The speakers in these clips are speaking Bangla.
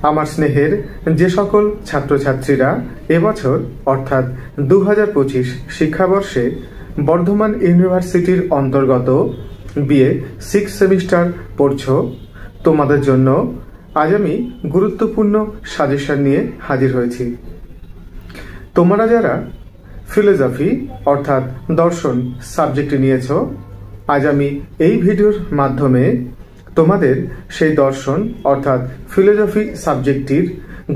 আমার স্নেহের যে সকল ছাত্রছাত্রীরা এবছর অর্থাৎ 2025 শিক্ষাবর্ষে বর্ধমান ইউনিভার্সিটির অন্তর্গত বিএ 6 সেমিস্টার পড়ছো, তোমাদের জন্য আজ আমি গুরুত্বপূর্ণ সাজেশন নিয়ে হাজির হয়েছি। তোমরা যারা ফিলোসফি অর্থাৎ দর্শন সাবজেক্টে নিয়েছ, আজ আমি এই ভিডিওর মাধ্যমে তোমাদের সেই দর্শন অর্থাৎ ফিলোসফি সাবজেক্টটির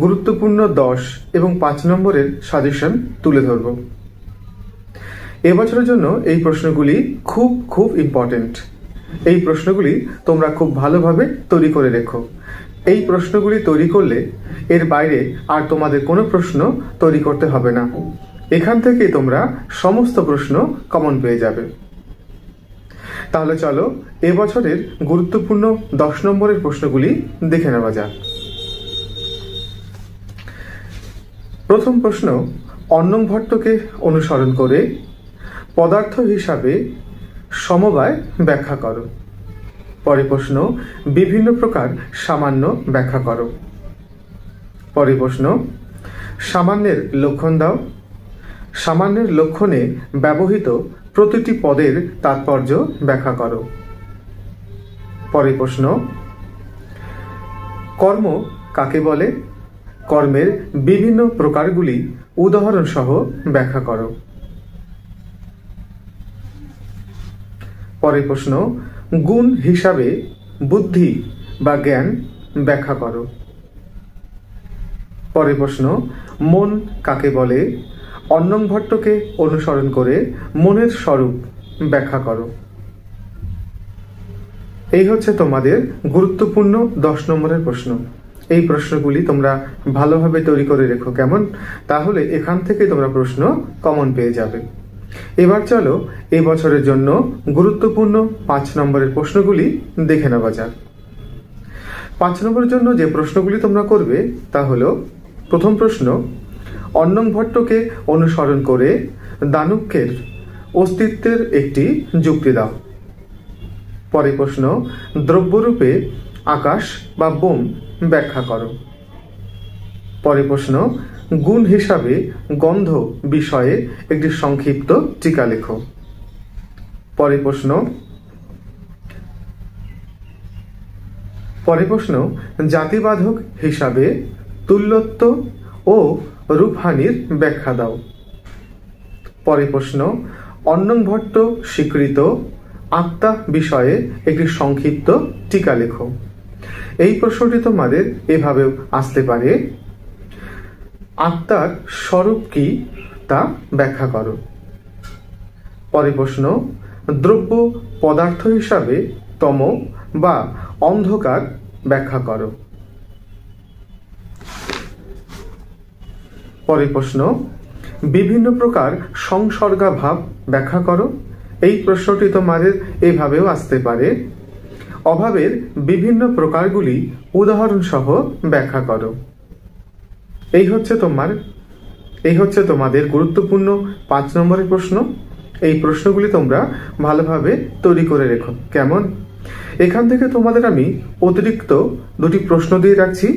গুরুত্বপূর্ণ 10 এবং 5 নম্বরের সাজেশন তুলে ধরব। এবছরের জন্য এই প্রশ্নগুলি খুব ইম্পর্টেন্ট। এই প্রশ্নগুলি তোমরা খুব ভালোভাবে তৈরি করে রেখো। এই প্রশ্নগুলি তৈরি করলে এর বাইরে আর তোমাদের কোনো প্রশ্ন তৈরি করতে হবে না। এখান থেকেই তোমরা সমস্ত প্রশ্ন কমন পেয়ে যাবে। তাহলে চলো এবছরের গুরুত্বপূর্ণ 10 নম্বরের প্রশ্নগুলি দেখে নেওয়া যাক। প্রথম প্রশ্ন, অন্নং ভট্টকে অনুসরণ করে পদার্থ হিসাবে সমবায় ব্যাখ্যা করো। পরের প্রশ্ন, বিভিন্ন প্রকার সামান্য ব্যাখ্যা করো। পরের প্রশ্ন, সামান্যের লক্ষণ দাও। সামান্যের লক্ষণে ব্যবহৃত প্রতিটি পদের তাৎপর্য ব্যাখ্যা করো। পরের প্রশ্ন, কর্ম কাকে বলে? কর্মের বিভিন্ন প্রকারগুলি উদাহরণ সহ ব্যাখ্যা করো। পরের প্রশ্ন, গুণ হিসাবে বুদ্ধি বা জ্ঞান ব্যাখ্যা করো। পরের প্রশ্ন, মন কাকে বলে? অন্নং ভট্টকে অনুসরণ করে মনের স্বরূপ ব্যাখ্যা করো। এই হচ্ছে তোমাদের গুরুত্বপূর্ণ 10 নম্বরের প্রশ্ন। এই প্রশ্নগুলি তোমরা ভালোভাবে তৈরি করে রেখো, কেমন? তাহলে এখান থেকে তোমরা প্রশ্ন কমন পেয়ে যাবে। এবার চলো এই বছরের জন্য গুরুত্বপূর্ণ 5 নম্বরের প্রশ্নগুলি দেখে নেওয়া যাক। 5 নম্বরের জন্য যে প্রশ্নগুলি তোমরা করবে তা হলো, প্রথম প্রশ্ন, অন্নং ভট্টকে অনুসরণ করে দানুক্যের অস্তিত্বের একটি যুক্তি দাও। পরের প্রশ্ন, দ্রব্যরূপে আকাশ বা বোম ব্যাখ্যা করো। পরের প্রশ্ন, গুণ হিসাবে গন্ধ বিষয়ে একটি সংক্ষিপ্ত টিকা লেখো। পরের প্রশ্ন, জাতিবাধক হিসাবে তুল্যত্ব ও রূপহানির ব্যাখ্যা দাও। পরের প্রশ্ন, অন্নং ভট্ট স্বীকৃত আত্মা বিষয়ে একটি সংক্ষিপ্ত টিকা লেখো। এই প্রশ্নটি তোমাদের এভাবেও আসতে পারে, আত্মার স্বরূপ কি তা ব্যাখ্যা করো। পরের প্রশ্ন, দ্রব্য পদার্থ হিসাবে তম বা অন্ধকার ব্যাখ্যা করো। পরের প্রশ্ন, বিভিন্ন প্রকার সংসর্গাভাব ব্যাখ্যা করো। এই প্রশ্নটি তোমাদের এভাবেও আসতে পারে, অভাবের বিভিন্ন প্রকারগুলি উদাহরণ সহ ব্যাখ্যা করো। এই হচ্ছে তোমাদের গুরুত্বপূর্ণ 5 নম্বরের প্রশ্ন। এই প্রশ্নগুলি তোমরা ভালোভাবে তৈরি করে রেখো, কেমন? এখান থেকে তোমাদের আমি অতিরিক্ত 2টি প্রশ্ন দিয়ে রাখছি,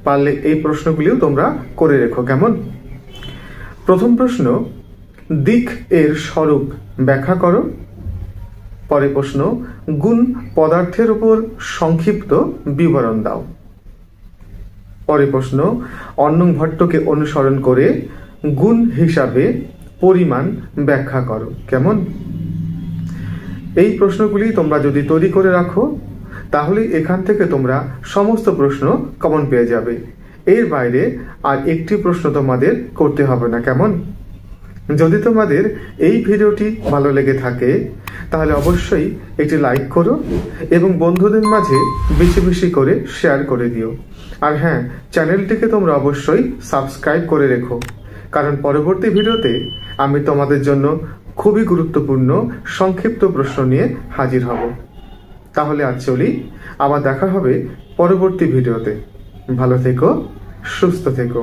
পারলে এই প্রশ্নগুলিও তোমরা করে রেখো, কেমন? প্রথম প্রশ্ন, দিক এর স্বরূপ ব্যাখ্যা করো। পরের প্রশ্ন, গুণ পদার্থের উপর সংক্ষিপ্ত বিবরণ দাও। পরের প্রশ্ন, অন্নং ভট্টকে অনুসরণ করে গুণ হিসাবে পরিমাণ ব্যাখ্যা করো, কেমন? এই প্রশ্নগুলি তোমরা যদি তৈরি করে রাখো তাহলে এখান থেকে তোমরা সমস্ত প্রশ্ন কমন পেয়ে যাবে। এর বাইরে আর একটি প্রশ্ন তোমাদের করতে হবে না, কেমন? যদি তোমাদের এই ভিডিওটি ভালো লেগে থাকে তাহলে অবশ্যই একটি লাইক করো এবং বন্ধুদের মাঝে বেশি করে শেয়ার করে দিও। আর হ্যাঁ, চ্যানেলটিকে তোমরা অবশ্যই সাবস্ক্রাইব করে রেখো, কারণ পরবর্তী ভিডিওতে আমি তোমাদের জন্য খুবই গুরুত্বপূর্ণ সংক্ষিপ্ত প্রশ্ন নিয়ে হাজির হব। তাহলে আজ চলি, আবার দেখা হবে পরবর্তী ভিডিওতে। ভালো থেকো, সুস্থ থেকো।